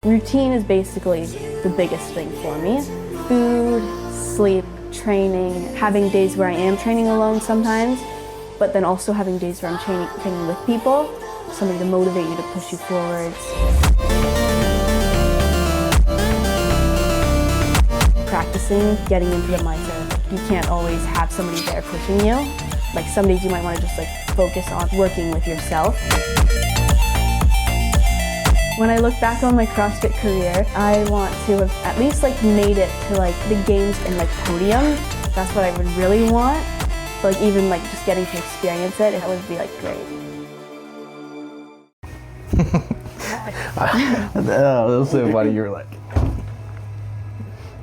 Routine is basically the biggest thing for me. Food, sleep, training, having days where I am training alone sometimes, but then also having days where I'm training with people, somebody to motivate you, to push you forwards. Practicing, getting into the mindset. You can't always have somebody there pushing you. Like some days you might want to just focus on working with yourself. When I look back on my CrossFit career, I want to have at least made it to the games and podium. That's what I would really want. But even just getting to experience it, that would be great. That was so funny. You were like,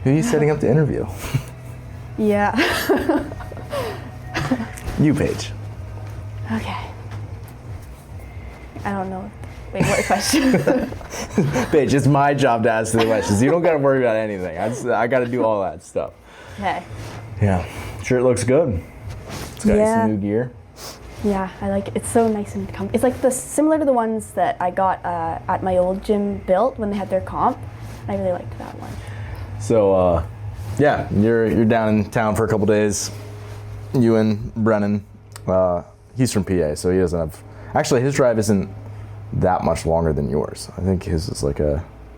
who are you setting up to interview? Yeah. You, Paige. Okay. I don't know. Wait, what question? Paige, it's my job to ask the questions. You don't got to worry about anything. I got to do all that stuff. Okay. Yeah. Sure, it looks good. It's got some new gear. Yeah, I like it. It's so nice and comfy. It's similar to the ones that I got at my old gym built when they had their comp. I really liked that one. So, yeah, you're down in town for a couple days. You and Brennan. He's from PA, so he doesn't have. Actually, his drive isn't that much longer than yours. I think his is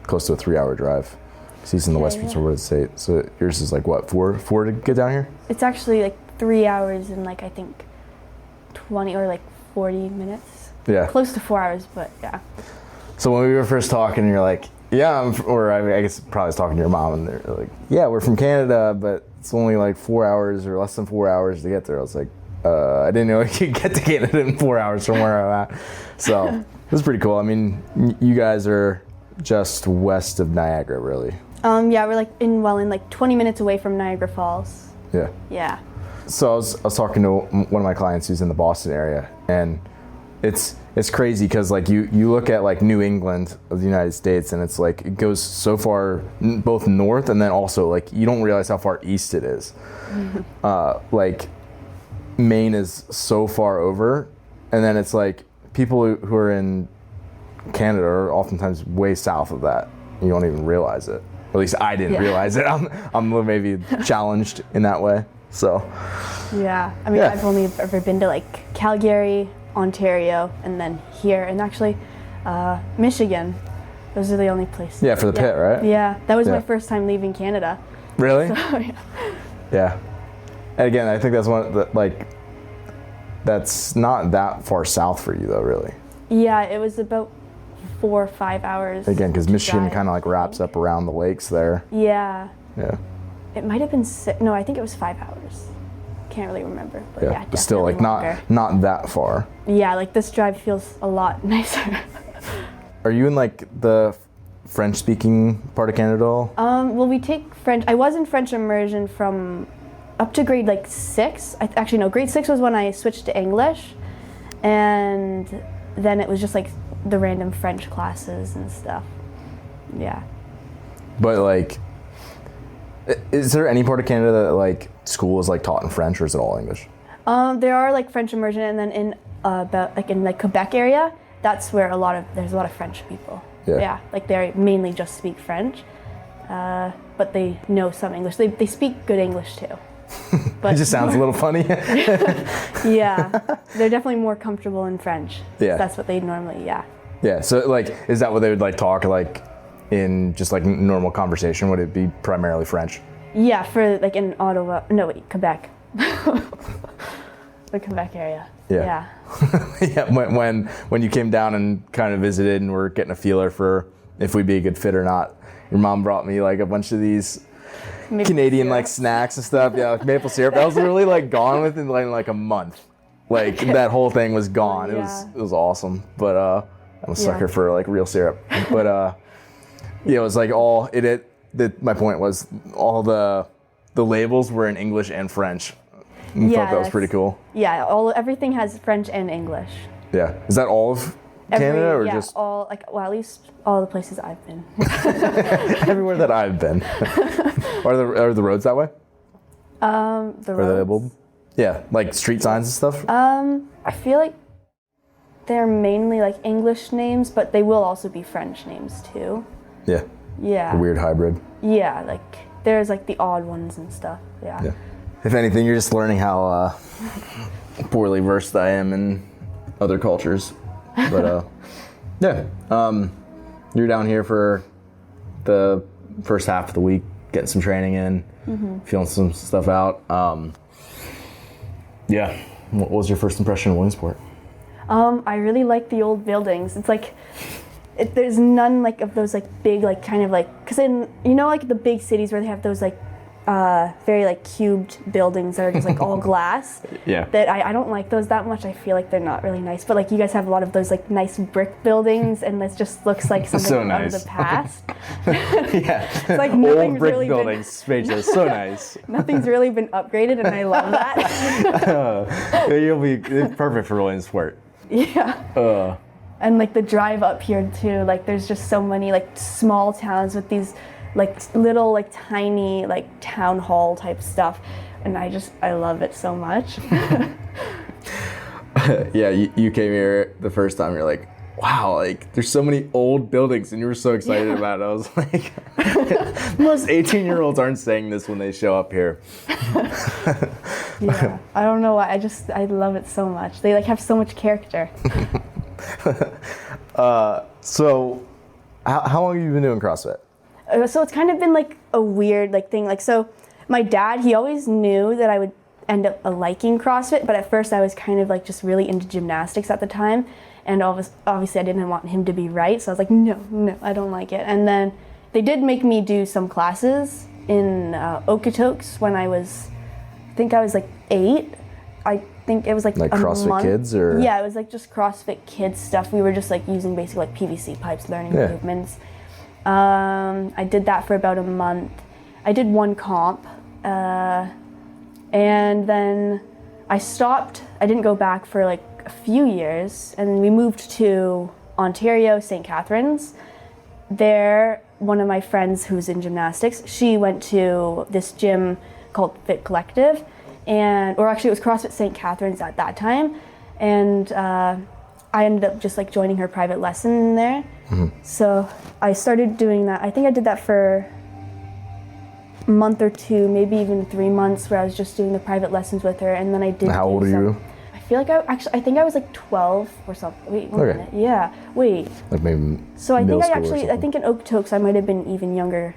close to a 3-hour drive. Because he's in the western suburb of the state. So yours is what, four to get down here? It's actually 3 hours and I think 20 or 40 minutes. Yeah. Close to 4 hours, but yeah. So when we were first talking, you're like, yeah, I guess probably was talking to your mom, and they're like, yeah, we're from Canada, but it's only 4 hours or less than 4 hours to get there. I was like, I didn't know you could get to Canada in 4 hours from where I'm at. So it was pretty cool. I mean, you guys are just west of Niagara, really. Yeah, we're in 20 minutes away from Niagara Falls. Yeah. Yeah. So I was talking to one of my clients who's in the Boston area, and it's crazy because you look at New England of the United States, and it's it goes so far both north, and then also you don't realize how far east it is. Maine is so far over, and then it's people who are in Canada are oftentimes way south of that. You don't even realize it. At least I didn't realize it. I'm maybe challenged in that way. So. Yeah, I mean, I've only ever been to Calgary, Ontario, and then here, and actually Michigan. Those are the only places. Yeah, for the pit, right? Yeah, that was my first time leaving Canada. Really? So, yeah. Yeah. And again, I think that's one of the, that's not that far south for you though, really. Yeah, it was about 4 or 5 hours. Again, because Michigan kind of wraps up around the lakes there. Yeah. Yeah. It might have been no, I think it was 5 hours. Can't really remember. But yeah, but still not that far. Yeah, this drive feels a lot nicer. Are you in the French-speaking part of Canada at all? Well, we take French. I was in French immersion from up to grade 6. Actually, no, grade 6 was when I switched to English, and then it was just the random French classes and stuff. Yeah. But is there any part of Canada that school is taught in French, or is it all English? There are French immersion, and then in in Quebec area, that's where there's a lot of French people. Yeah. They mainly just speak French, but they know some English. They speak good English too. But it just sounds a little funny. Yeah, they're definitely more comfortable in French. Yeah. That's what they normally, Yeah, so is that what they would talk in just normal conversation? Would it be primarily French? Yeah, for in Ottawa, Quebec. The Quebec area. Yeah. Yeah, when you came down and kind of visited and were getting a feeler for if we'd be a good fit or not, your mom brought me a bunch of these Canadian snacks and stuff. Yeah, maple syrup. That was really gone within a month. That whole thing was gone. Yeah. It was awesome. But I'm a sucker for real syrup. But it was all my point was all the labels were in English and French. I thought that was pretty cool. Yeah, everything has French and English. Yeah. Is that all of Canada, or just all at least all the places I've been. Everywhere that I've been. Are the roads that way? The roads. Are they labeled? Yeah, street signs and stuff. I feel they're mainly English names, but they will also be French names too. Yeah. Yeah. A weird hybrid. Yeah, like there's like the odd ones and stuff. Yeah. If anything, you're just learning how poorly versed I am in other cultures. But you're down here for the first half of the week, getting some training in, feeling some stuff out. What was your first impression of Williamsport? I really like the old buildings. It's like, there's none like of those like big like kind of like, because in, you know, like the big cities where they have those like very like cubed buildings that are just like all glass. Yeah. That I don't like those that much. I feel like they're not really nice. But like you guys have a lot of those like nice brick buildings, and this just looks like something So out nice. of the past. Yeah. It's like Old brick buildings, spacious, so nice. Nothing's really been upgraded, and I love that. You'll be perfect for Williamsport. Yeah. And like the drive up here too, like there's just so many like small towns with these like little like tiny like town hall type stuff, and I love it so much. Yeah, you came here the first time, you're like, wow, like there's so many old buildings, and you were so excited about it. I was like, most 18-year-olds aren't saying this when they show up here. Yeah, I don't know why, I love it so much. They like have so much character. So how long have you been doing CrossFit? So it's kind of been like a weird like thing. Like, so my dad, he always knew that I would end up liking CrossFit, but at first I was kind of like just really into gymnastics at the time, and obviously I didn't want him to be right, so I was like, no, I don't like it. And then they did make me do some classes in Okotoks when I think I was like 8. I think it was like a CrossFit month. Kids, or? Yeah, it was like just CrossFit Kids stuff. We were just like using basically like PVC pipes, learning movements. I did that for about a month. I did one comp, and then I stopped. I didn't go back for like a few years, and we moved to Ontario, St. Catharines. There, one of my friends who's in gymnastics, she went to this gym called Fit Collective, or actually it was CrossFit St. Catharines at that time, and I ended up just like joining her private lesson there. So I started doing that. I think I did that for a month or two, maybe even 3 months, where I was just doing the private lessons with her, and then I did. How old are you? I feel like I think I was like 12 or something. Wait, one minute. Yeah, wait. Like maybe. So I think I think in Okotoks I might have been even younger.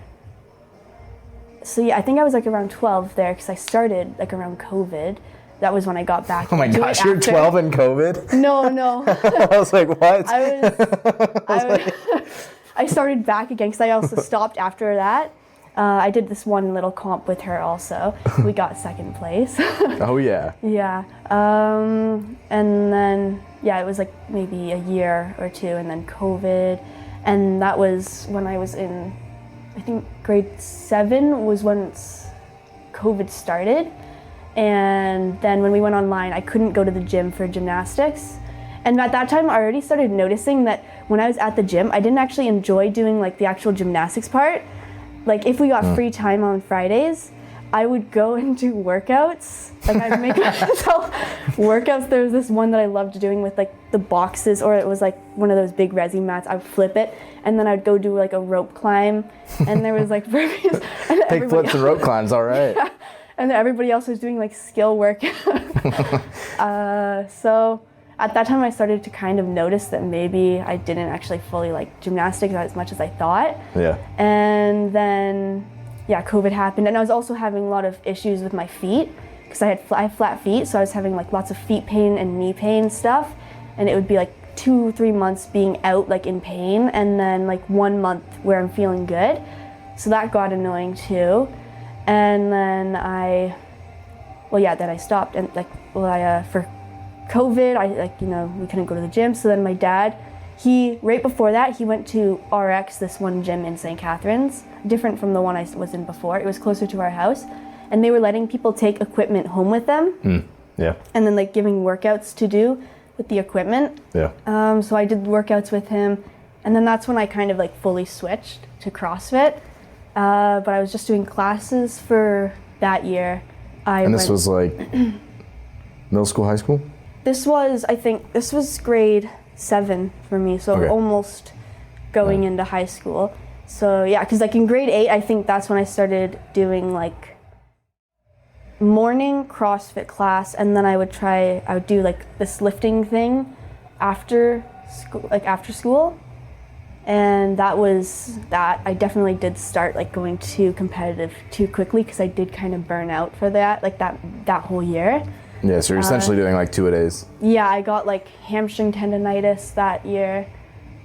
So yeah, I think I was like around 12 there, because I started like around COVID. That was when I got back. Oh my gosh, you're 12 in COVID? No. I was like, what? I started back again, because I also stopped after that. I did this one little comp with her also. We got second place. Oh yeah. Yeah. And then, it was like maybe a year or two, and then COVID. And that was when I was in, I think grade 7 was when COVID started. And then when we went online, I couldn't go to the gym for gymnastics. And at that time, I already started noticing that when I was at the gym, I didn't actually enjoy doing like the actual gymnastics part. Like if we got free time on Fridays, I would go and do workouts. Like I'd make myself workouts. There was this one that I loved doing with like the boxes, or it was like one of those big resi mats. I would flip it, and then I'd go do like a rope climb. And there was like Take flips and rope climbs, all right. Yeah. And then everybody else was doing like skill work. So at that time I started to kind of notice that maybe I didn't actually fully like gymnastics as much as I thought. Yeah. And then, COVID happened. And I was also having a lot of issues with my feet, because I have flat feet. So I was having like lots of feet pain and knee pain stuff. And it would be like 2-3 months being out like in pain, and then like 1 month where I'm feeling good. So that got annoying too. And then then I stopped, and for COVID, we couldn't go to the gym. So then my dad, right before that, he went to RX, this one gym in St. Catharines, different from the one I was in before. It was closer to our house, and they were letting people take equipment home with them. Yeah. And then like giving workouts to do with the equipment. Yeah. So I did workouts with him, and then that's when I kind of like fully switched to CrossFit. But I was just doing classes for that year. This was like middle school, high school? This was grade 7 for me, so almost going into high school. So yeah, because like in grade 8, I think that's when I started doing like morning CrossFit class, and then I would do like this lifting thing after school. And that was that. I definitely did start like going too competitive too quickly, because I did kind of burn out for that, like that whole year. Yeah, so you're essentially doing like 2-a-days. Yeah, I got like hamstring tendonitis that year,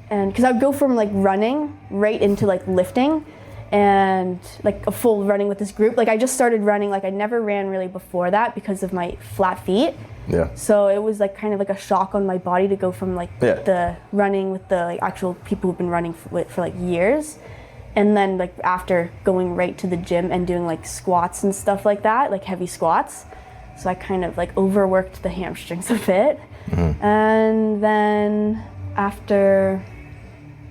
and because I would go from like running right into like lifting, and like a full running with this group. Like I just started running, like I never ran really before that because of my flat feet. Yeah. So it was like kind of like a shock on my body to go from like the running with the like actual people who've been running for like years, and then like after going right to the gym and doing like squats and stuff like that, like heavy squats. So I kind of like overworked the hamstrings a bit. Mm-hmm. And then after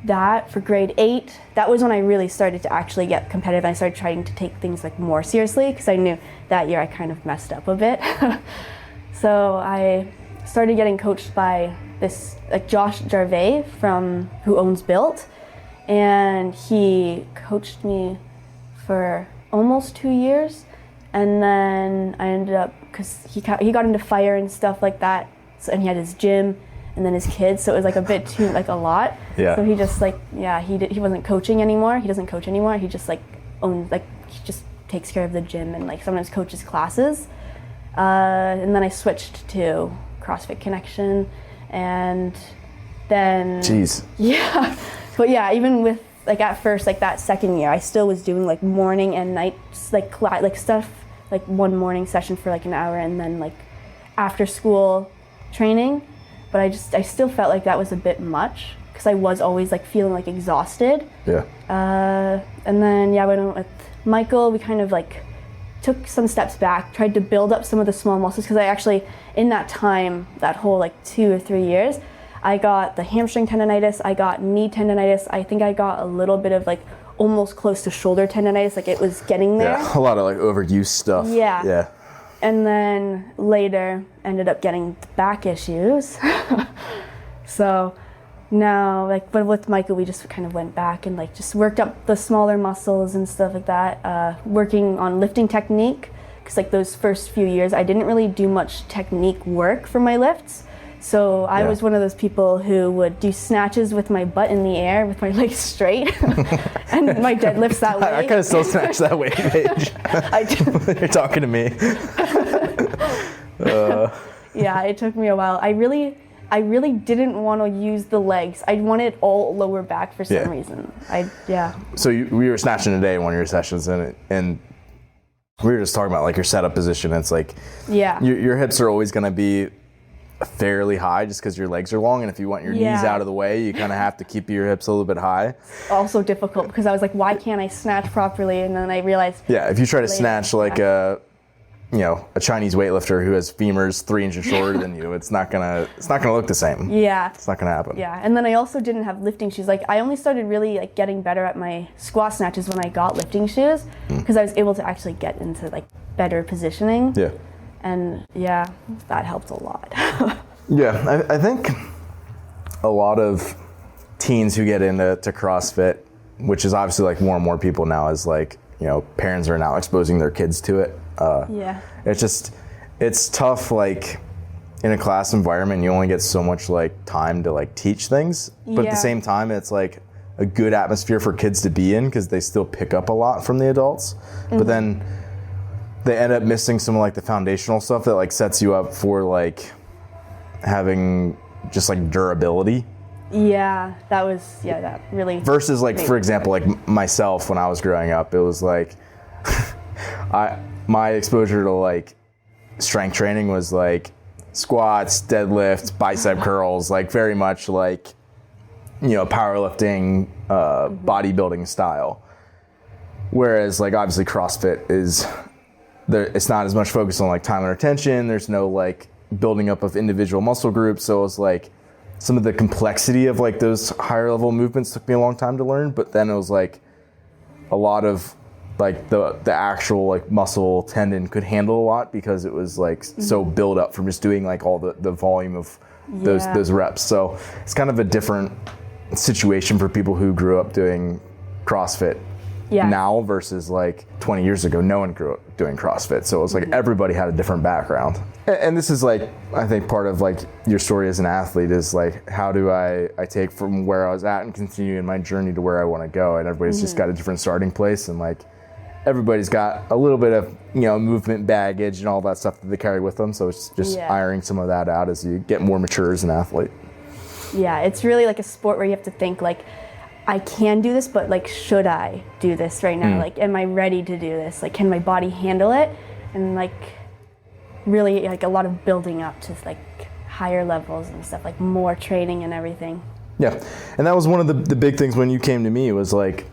that, for grade 8, that was when I really started to actually get competitive. I started trying to take things like more seriously, because I knew that year I kind of messed up a bit. So I started getting coached by this like Josh Jarvey who owns Built, and he coached me for almost 2 years, and then I ended up, because he got into fire and stuff like that, so, and he had his gym and then his kids, so it was like a bit too like a lot. Yeah. So he just like he wasn't coaching anymore. He doesn't coach anymore. He just like he just takes care of the gym and like sometimes coaches classes. And then I switched to CrossFit Connection, and then yeah, but yeah, even with like at first like that second year, I still was doing like morning and night like stuff, like one morning session for like an hour, and then like after school training. But I still felt like that was a bit much, because I was always like feeling like exhausted. Yeah. And then when I went with Michael, we kind of like took some steps back, tried to build up some of the small muscles, because I actually, in that time, that whole like 2 or 3 years, I got the hamstring tendonitis, I got knee tendonitis, I think I got a little bit of like almost close to shoulder tendonitis, like it was getting there. Yeah, a lot of like overuse stuff. Yeah. Yeah. And then later ended up getting back issues. So now, like, but with Michael, we just kind of went back and like just worked up the smaller muscles and stuff like that, working on lifting technique, because like those first few years I didn't really do much technique work for my lifts. So I was one of those people who would do snatches with my butt in the air with my legs straight and my deadlifts that way. I kind of still snatch that way, Paige. You're talking to me. Yeah, it took me a while. I really didn't want to use the legs. I wanted all lower back for some reason. So we were snatching today in one of your sessions, and we were just talking about like your setup position. It's like your hips are always going to be fairly high just because your legs are long, and if you want your knees out of the way, you kind of have to keep your hips a little bit high. Also difficult, because I was like, why can't I snatch properly? And then I realized if you try to snatch like a Chinese weightlifter who has femurs 3 inches shorter than you, it's not gonna look the same. Yeah, it's not gonna happen. Yeah, and then I also didn't have lifting shoes. Like I only started really like getting better at my squat snatches when I got lifting shoes, because I was able to actually get into like better positioning. Yeah. And that helped a lot. I think a lot of teens who get into CrossFit, which is obviously like more and more people now, is like, parents are now exposing their kids to it. It's tough, like in a class environment, you only get so much like time to like teach things, but at the same time, it's like a good atmosphere for kids to be in, because they still pick up a lot from the adults. Mm-hmm. But then they end up missing some of like the foundational stuff that like sets you up for like having just like durability. Yeah, that really. Versus like, for example, like myself when I was growing up, it was like my exposure to like strength training was like squats, deadlifts, bicep curls, like very much like, powerlifting, bodybuilding style. Whereas like obviously CrossFit is it's not as much focused on like time and retention. There's no like building up of individual muscle groups. So it was like some of the complexity of like those higher level movements took me a long time to learn. But then it was like a lot of like the actual like muscle tendon could handle a lot, because it was like so built up from just doing like all the volume of those reps. So it's kind of a different situation for people who grew up doing CrossFit now versus like 20 years ago. No one grew up doing CrossFit. So it was like everybody had a different background. And this is like, I think part of like your story as an athlete is like, how do I take from where I was at and continue in my journey to where I want to go? And everybody's just got a different starting place, and like everybody's got a little bit of, movement baggage and all that stuff that they carry with them. So it's just ironing some of that out as you get more mature as an athlete. Yeah, it's really like a sport where you have to think like, I can do this, but like, should I do this right now? Like, am I ready to do this? Like, can my body handle it? And like, really like a lot of building up to like higher levels and stuff, like more training and everything. Yeah, and that was one of the big things when you came to me was like,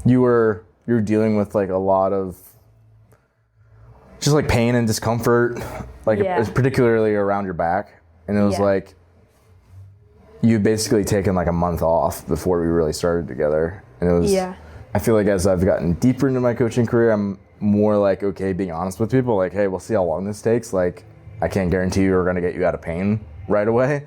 you were dealing with like a lot of just like pain and discomfort, like particularly around your back. And it was like, you basically taken like a month off before we really started together. And it was, I feel like as I've gotten deeper into my coaching career, I'm more like, okay, being honest with people, like, hey, we'll see how long this takes. Like, I can't guarantee you we're going to get you out of pain right away.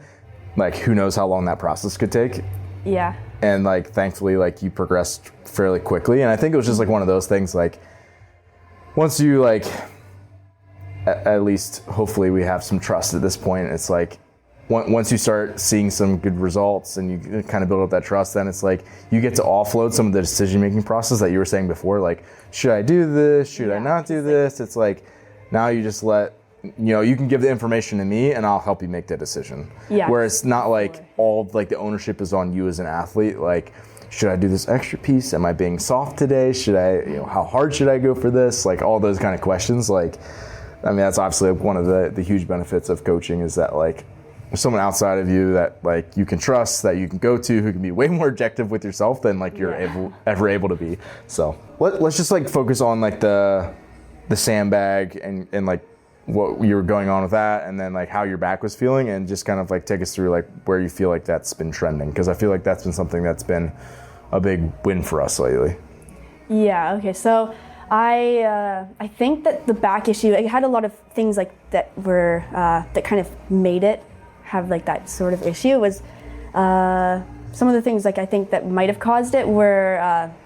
Like, who knows how long that process could take. Yeah. And like, thankfully, like you progressed fairly quickly. And I think it was just like one of those things, like once you like, at least hopefully we have some trust at this point. It's like, once you start seeing some good results and you kind of build up that trust, then it's like you get to offload some of the decision-making process that you were saying before, like, should I do this? Should I not do this? It's like, now you just let, you can give the information to me and I'll help you make that decision. Yeah. Where it's not like all like the ownership is on you as an athlete. Like, should I do this extra piece? Am I being soft today? Should I, how hard should I go for this? Like all those kind of questions. Like, I mean, that's obviously one of the huge benefits of coaching is that like, there's someone outside of you that like you can trust, that you can go to, who can be way more objective with yourself than like you're ever able to be. So let's just like focus on like the sandbag and like what you were going on with that, and then like how your back was feeling, and just kind of like take us through like where you feel like that's been trending, because I feel like that's been something that's been a big win for us lately. Yeah. Okay. So I think that the back issue, it had a lot of things like that were that kind of made it have like that sort of issue. Was some of the things like I think that might have caused it were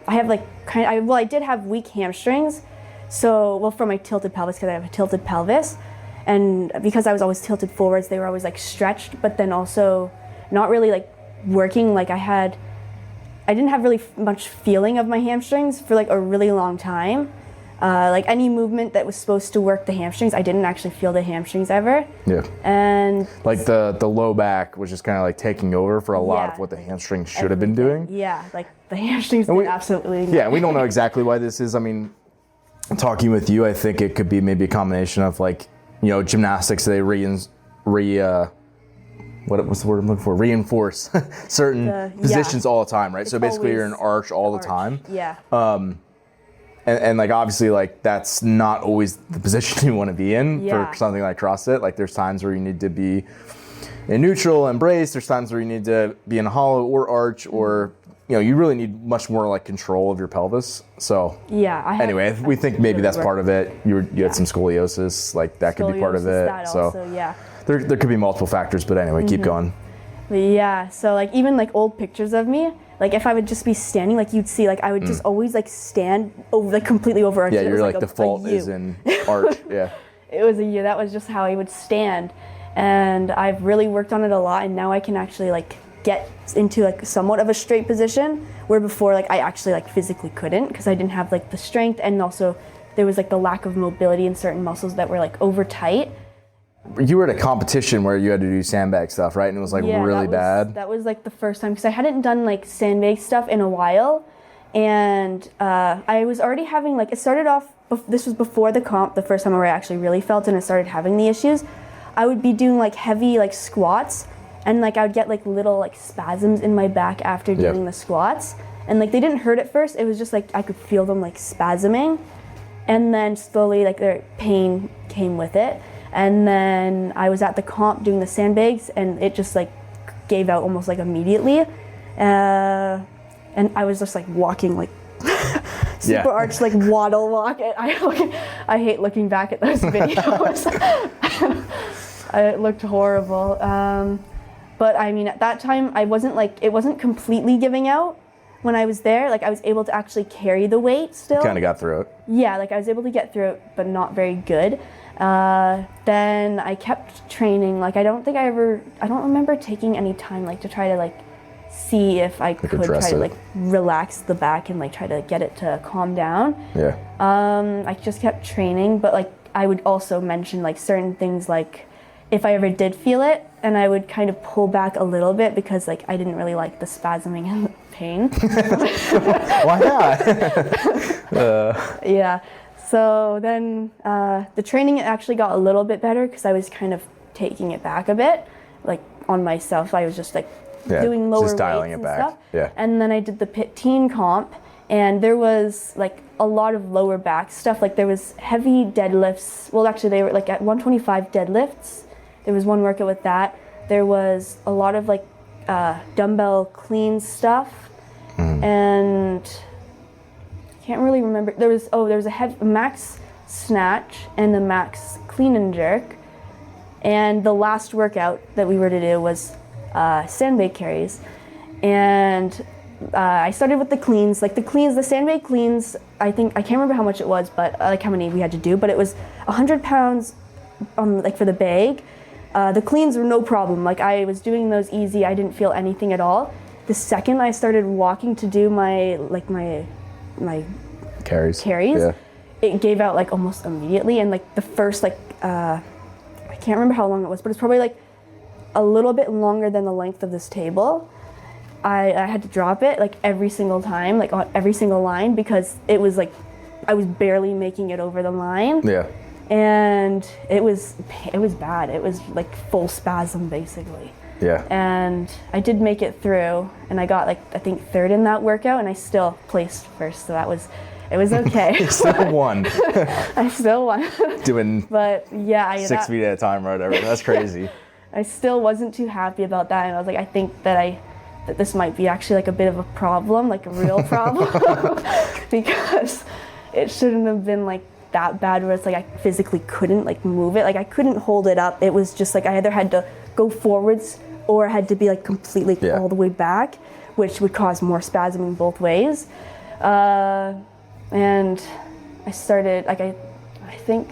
I have like I did have weak hamstrings. So for my tilted pelvis, because I have a tilted pelvis, and because I was always tilted forwards, they were always like stretched, but then also not really like working. Like I didn't have really much feeling of my hamstrings for like a really long time. Like any movement that was supposed to work the hamstrings, I didn't actually feel the hamstrings ever. Yeah. And like the low back was just kind of like taking over for a lot of what the hamstring should have been doing. Yeah, like the hamstrings did absolutely. Yeah, we don't know exactly why this is. I mean, talking with you, I think it could be maybe a combination of like, gymnastics, they what's the word I'm looking for? Reinforce certain positions all the time, right? So basically you're in arch all the time. Yeah. And like obviously like that's not always the position you want to be in for something like CrossFit. Like there's times where you need to be in neutral and brace. There's times where you need to be in hollow or arch, or you really need much more like control of your pelvis. So anyway, we think maybe that's part of it. You had some scoliosis, like that could be part of it. So also, there could be multiple factors, but anyway, keep going. Yeah, so like even like old pictures of me, like if I would just be standing, like you'd see, like I would just always like stand over, like completely over arch. Yeah, you're like default is in arch. Yeah. It was a U. That was just how I would stand, and I've really worked on it a lot, and now I can actually like get into like somewhat of a straight position, where before like I actually like physically couldn't, because I didn't have like the strength, and also there was like the lack of mobility in certain muscles that were like over tight. You were at a competition where you had to do sandbag stuff, right? And it was like really bad. That was like the first time, because I hadn't done like sandbag stuff in a while, and I was already having like, it started off, this was before the comp, the first time where I actually really felt it and I started having the issues. I would be doing like heavy like squats, and like I would get like little like spasms in my back after doing the squats, and like they didn't hurt at first. It was just like I could feel them like spasming, and then slowly like their pain came with it. And then I was at the comp doing the sandbags, and it just like gave out almost like immediately, and I was just like walking like super arch, like waddle walk. I hate looking back at those videos. It looked horrible. But I mean, at that time, it wasn't completely giving out. when I was there, like I was able to actually carry the weight still. Kind of got through it. Yeah, like I was able to get through it, but not very good. Then I kept training. Like I don't remember taking any time like to try to like see if I could try to like relax the back and like try to get it to calm down. Yeah. I just kept training, but like I would also mention like certain things like if I ever did feel it, and I would kind of pull back a little bit because like I didn't really like the spasming and the pain. Why not? Yeah. So then the training actually got a little bit better because I was kind of taking it back a bit, like on myself. I was just like doing lower just dialing weights it and back. stuff. Yeah. And then I did the pit teen comp, and there was like a lot of lower back stuff. Like there was heavy deadlifts. Well, actually they were like at 125 deadlifts. There was one workout with that. There was a lot of like dumbbell clean stuff, and I can't really remember. There was a max snatch and the max clean and jerk, and the last workout that we were to do was sandbag carries, and I started with the cleans. Like the sandbag cleans, I can't remember how much it was, but like how many we had to do, but it was 100 pounds on like for the bag. The cleans were no problem. Like I was doing those easy. I didn't feel anything at all. The second I started walking to do my carries, Yeah. it gave out like almost immediately. And like the first I can't remember how long it was, but it's probably like a little bit longer than the length of this table. I had to drop it like every single time, like on every single line, because it was like I was barely making it over the line. Yeah. And it was bad. It was like full spasm basically. Yeah. And I did make it through, and I got like I think third in that workout, and I still placed first. So it was okay. You still won. I still won. Doing but yeah, 6 feet at a time or whatever. That's crazy. I still wasn't too happy about that, and I was like, I think that this might be actually like a bit of a problem, like a real problem, because it shouldn't have been like that bad where it's like I physically couldn't like move it. Like I couldn't hold it up. It was just like I either had to go forwards or I had to be like completely all the way back, which would cause more spasming both ways. And I started like I think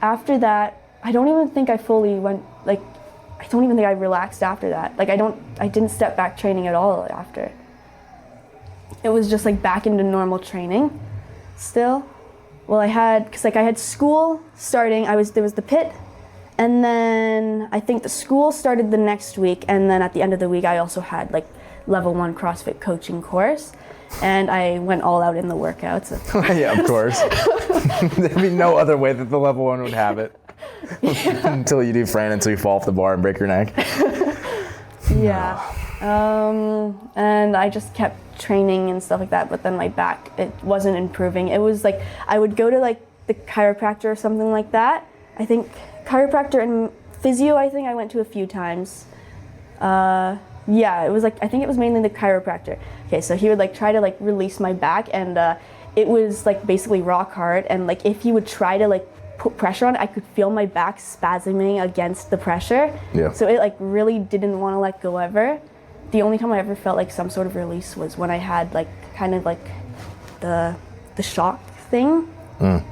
after that I don't even think I fully went like I don't even think I relaxed after that. Like I didn't step back training at all after. It was just like back into normal training still. Well, I had school starting. There was the pit, and then I think the school started the next week, and then at the end of the week I also had like level 1 CrossFit coaching course, and I went all out in the workouts. Yeah, of course. There'd be no other way that the level 1 would have it. Yeah. Until you do Fran, until you fall off the bar and break your neck. Yeah. And I just kept training and stuff like that, but then my back, it wasn't improving. It was like I would go to like the chiropractor or something like that. I think chiropractor and physio, I think I went to a few times. Yeah, it was like I think it was mainly the chiropractor. Okay, so he would like try to like release my back, and it was like basically rock hard, and like if he would try to like put pressure on it, I could feel my back spasming against the pressure. Yeah. So it like really didn't want to let go ever. The only time I ever felt like some sort of release was when I had like kind of like the shock thing.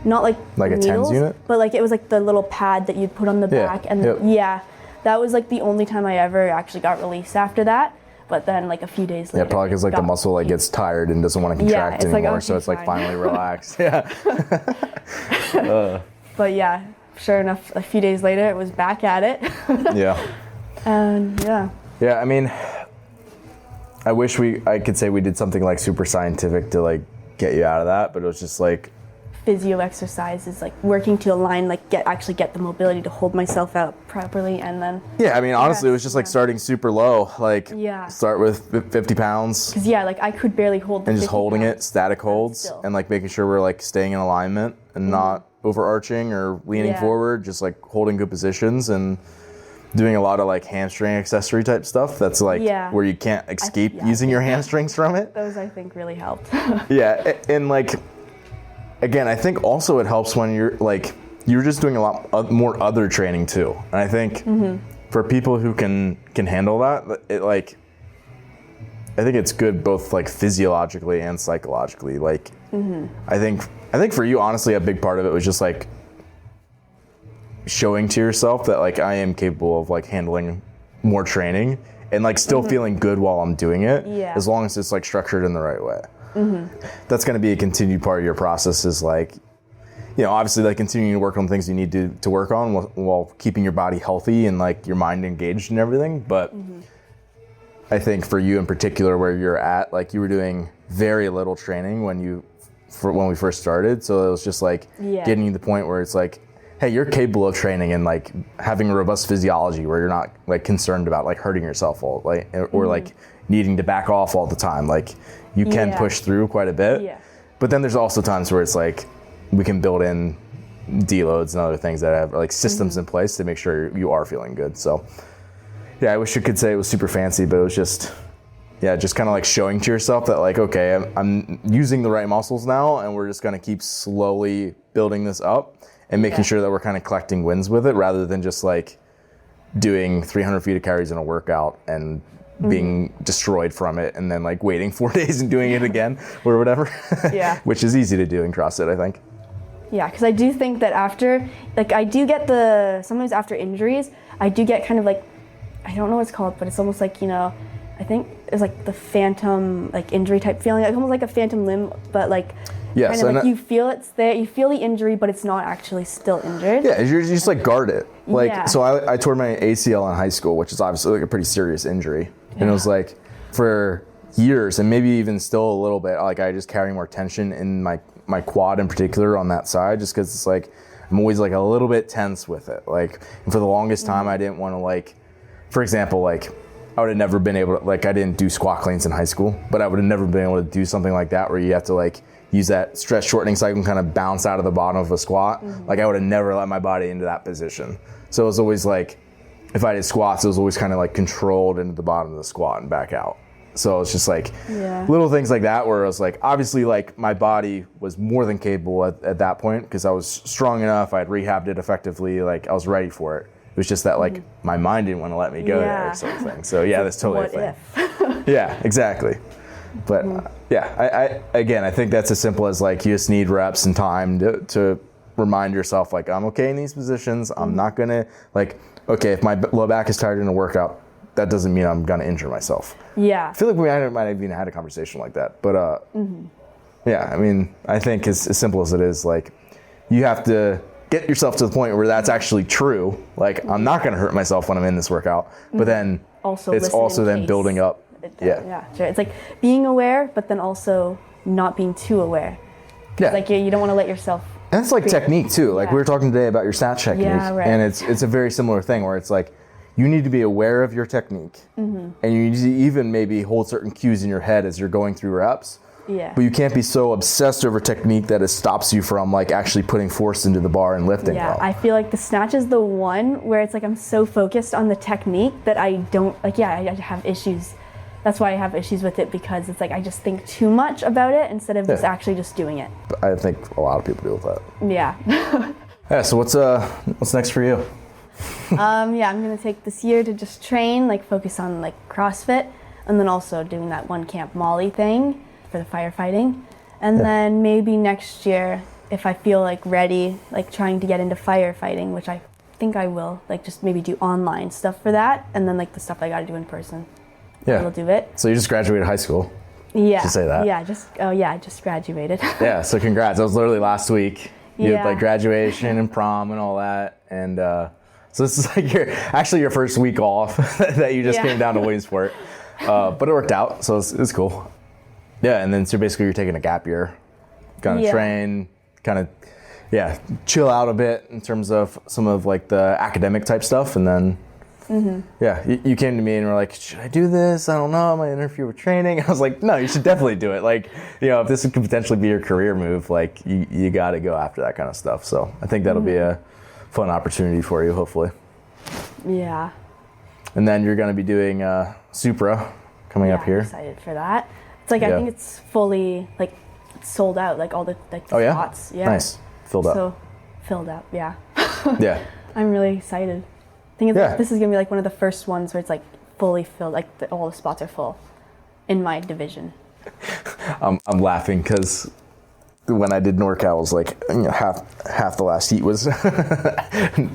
Not like a needles, TENS unit? but like it was like the little pad that you'd put on the back, and that was like the only time I ever actually got released after that. But then like a few days later, probably because like the muscle like gets tired and doesn't want to contract anymore, like, so it's like finally relaxed. Yeah. But yeah, sure enough, a few days later it was back at it. Yeah. And yeah. Yeah, I mean, I wish I could say we did something like super scientific to like get you out of that, but it was just like physio exercises, like working to align, like get the mobility to hold myself out properly, and then I mean, honestly, it was just like starting super low, like start with 50 pounds, because like I could barely hold and just holding it, static holds, and like making sure we're like staying in alignment and not overarching or leaning forward, just like holding good positions and doing a lot of like hamstring accessory type stuff that's like where you can't escape using your hamstrings from it. Those I think really helped. And like again, I think also it helps when you're just doing a lot more other training too. And I think for people who can handle that, it like think it's good both like physiologically and psychologically. Like, I think for you, honestly, a big part of it was just like showing to yourself that like I am capable of like handling more training and like still feeling good while I'm doing it, as long as it's like structured in the right way. That's going to be a continued part of your process, is like, you know, obviously like continuing to work on things you need to work on while keeping your body healthy and like your mind engaged and everything. But I think for you in particular, where you're at, like you were doing very little training when we first started. So it was just like getting to the point where it's like, hey, you're capable of training and like having a robust physiology where you're not like concerned about like hurting yourself or like needing to back off all the time. Like you can push through quite a bit, but then there's also times where it's like we can build in deloads and other things that have like systems in place to make sure you are feeling good. So yeah, I wish you could say it was super fancy, but it was just kind of like showing to yourself that like, okay, I'm using the right muscles now, and we're just going to keep slowly building this up and making sure that we're kind of collecting wins with it, rather than just like doing 300 feet of carries in a workout and being destroyed from it and then like waiting 4 days and doing it again or whatever. Which is easy to do in CrossFit, I think. Yeah, because I do think that after, like I do get sometimes after injuries, I do get kind of like, I don't know what it's called, but it's almost like, you know, I think it's like the phantom like injury type feeling, like almost like a phantom limb, but like kind of like you feel it's there, you feel the injury, but it's not actually still injured. Yeah, you just like guard it. Like, so I tore my ACL in high school, which is obviously like a pretty serious injury. And it was like for years, and maybe even still a little bit, like I just carry more tension in my quad in particular on that side, just because it's like I'm always like a little bit tense with it. Like, and for the longest time, I didn't want to like, for example, like I would have never been able to, like I didn't do squat cleans in high school, but I would have never been able to do something like that where you have to like use that stress shortening cycle and kind of bounce out of the bottom of a squat. Like I would have never let my body into that position. So it was always like, if I did squats, it was always kind of like controlled into the bottom of the squat and back out. So it's just like little things like that where I was like, obviously like my body was more than capable at that point because I was strong enough, I had rehabbed it effectively, like I was ready for it. It was just that like my mind didn't want to let me go there or something. So yeah, that's totally a thing. Yeah, exactly. But I think that's as simple as like you just need reps and time to remind yourself like I'm okay in these positions. I'm not gonna like, okay, if my low back is tired in a workout, that doesn't mean I'm gonna injure myself. Yeah. I feel like we might have even had a conversation like that. But yeah, I mean, I think as simple as it is, like you have to get yourself to the point where that's actually true. Like I'm not gonna hurt myself when I'm in this workout, but then it's also then building up. Yeah, sure. It's like being aware, but then also not being too aware. Yeah. Like you don't want to let yourself. And it's like technique too. Like we were talking today about your snatch technique, and it's a very similar thing where it's like you need to be aware of your technique, and you need to even maybe hold certain cues in your head as you're going through reps. Yeah. But you can't be so obsessed over technique that it stops you from like actually putting force into the bar and lifting. Yeah, I feel like the snatch is the one where it's like I'm so focused on the technique that I don't like. Yeah, I have issues. That's why I have issues with it, because it's like I just think too much about it instead of just actually just doing it. I think a lot of people deal with that. Yeah. Yeah. So what's next for you? I'm gonna take this year to just train, like focus on like CrossFit, and then also doing that one camp Molly thing for the firefighting, and then maybe next year, if I feel like ready, like trying to get into firefighting, which I think I will, like just maybe do online stuff for that, and then like the stuff I gotta do in person. Yeah, we'll do it. So you just graduated high school. Yeah. To say that. Yeah, I just graduated. Yeah, so congrats. That was literally last week. You had like graduation and prom and all that, and so this is like your first week off that you just came down to Williamsport, but it worked out, so it's cool. Yeah, and then so basically you're taking a gap year, kind of train, kind of chill out a bit in terms of some of like the academic type stuff, and then you came to me and were like, should I do this? I don't know, I might interfere with training. I was like, no, you should definitely do it. Like, you know, if this could potentially be your career move, like you got to go after that kind of stuff. So I think that'll be a fun opportunity for you, hopefully. Yeah. And then you're going to be doing Supra coming up here. I'm excited for that. It's like, I think it's fully, like, sold out, like all the spots. Yeah. Nice. Filled up. So, filled up, yeah. Yeah. I'm really excited. I think like, this is going to be like one of the first ones where it's like fully filled, like all the spots are full. in my division. I'm laughing because when I did NorCal, it was like, you know, half the last heat was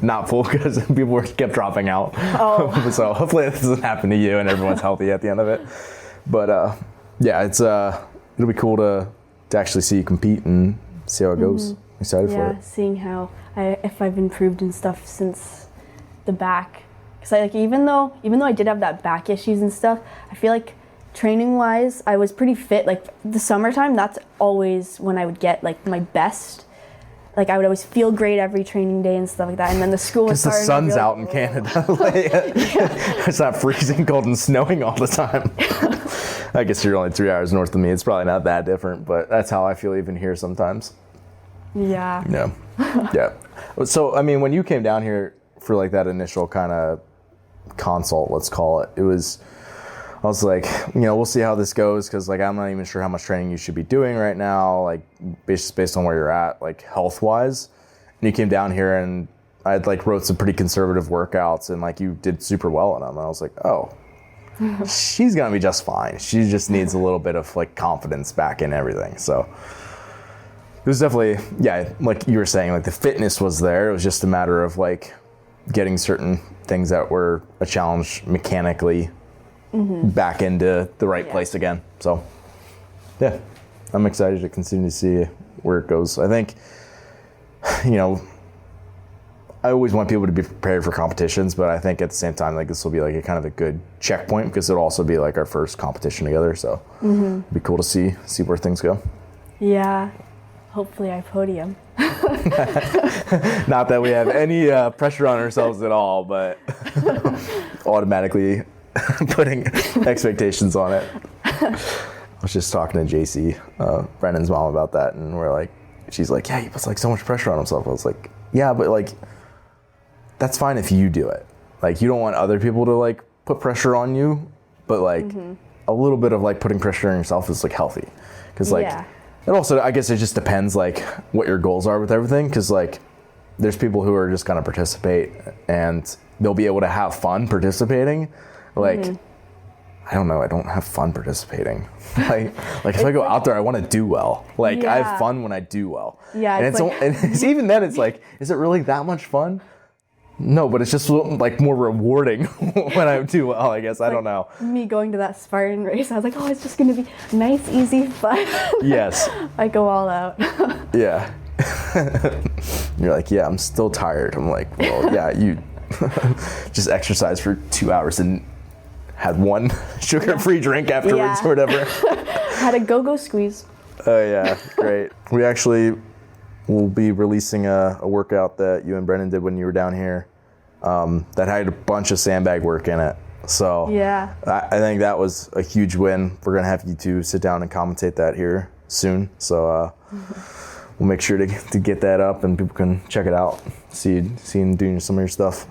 not full because people kept dropping out. Oh. So hopefully this doesn't happen to you and everyone's healthy at the end of it. But yeah, it'll be cool to actually see you compete and see how it goes. Excited for it. Yeah, seeing how if I've improved and stuff since the back. Because like even though I did have that back issues and stuff, I feel like training wise I was pretty fit. Like the summertime, that's always when I would get like my best. Like I would always feel great every training day and stuff like that. And then the school was starting. Because the sun's out in Canada. It's not freezing cold and snowing all the time. I guess you're only 3 hours north of me. It's probably not that different, but that's how I feel even here sometimes. Yeah. Yeah. Yeah. So, I mean, when you came down here for like that initial kind of consult, let's call it, I was like, you know, we'll see how this goes because like I'm not even sure how much training you should be doing right now, like based on where you're at, like health wise. And you came down here and I had like wrote some pretty conservative workouts and like you did super well on them. And I was like, oh, she's gonna be just fine. She just needs a little bit of like confidence back in everything. So it was definitely, yeah, like you were saying, like the fitness was there. It was just a matter of like getting certain things that were a challenge mechanically back into the right place again. So yeah, I'm excited to continue to see where it goes. I think, you know, I always want people to be prepared for competitions, but I think at the same time, like this will be like a kind of a good checkpoint because it'll also be like our first competition together. So it'd be cool to see where things go. Yeah. Hopefully I podium. Not that we have any pressure on ourselves at all, but automatically putting expectations on it. I was just talking to JC, Brennan's mom, about that, and she's like, yeah, he puts like so much pressure on himself. I was like, yeah, but like, that's fine if you do it. Like, you don't want other people to like put pressure on you, but like a little bit of like putting pressure on yourself is like healthy. Cause like, and also I guess it just depends like what your goals are with everything. Cause like there's people who are just gonna participate and they'll be able to have fun participating. Like, I don't know, I don't have fun participating. like if I go out there, I want to do well. Like I have fun when I do well. Yeah. And it's even then it's like, is it really that much fun? No, but it's just like more rewarding when I do well, I guess. I don't know. Me going to that Spartan race, I was like, oh, it's just going to be nice, easy, fun. Yes. I go all out. Yeah. You're like, yeah, I'm still tired. I'm like, well, yeah, you just exercise for 2 hours and had one sugar-free drink afterwards or whatever. Had a go-go squeeze. Oh, yeah, great. We actually will be releasing a workout that you and Brennan did when you were down here that had a bunch of sandbag work in it. So yeah, I think that was a huge win. We're going to have you two sit down and commentate that here soon. So we'll make sure to get that up and people can check it out, see and doing some of your stuff.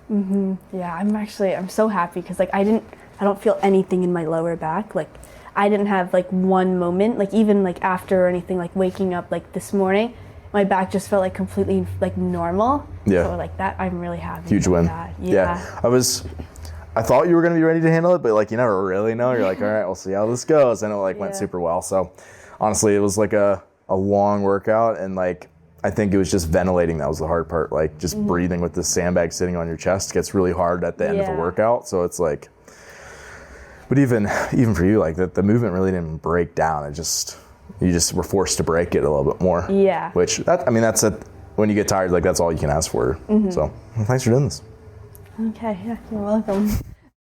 Yeah, I'm so happy because like I don't feel anything in my lower back. Like I didn't have like one moment, like even like after or anything, like waking up like this morning, my back just felt like completely like normal. Yeah. So like that, I'm really happy. Huge win. That. Yeah. I thought you were going to be ready to handle it, but like you never really know. You're like, all right, we'll see how this goes. And it like went super well. So honestly, it was like a long workout, and like I think it was just ventilating that was the hard part. Like just breathing with the sandbag sitting on your chest gets really hard at the end of a workout. So it's like, but even for you, like the movement really didn't break down. You just were forced to break it a little bit more. Yeah. Which that's when you get tired, like that's all you can ask for. So thanks for doing this. Okay, yeah, you're welcome.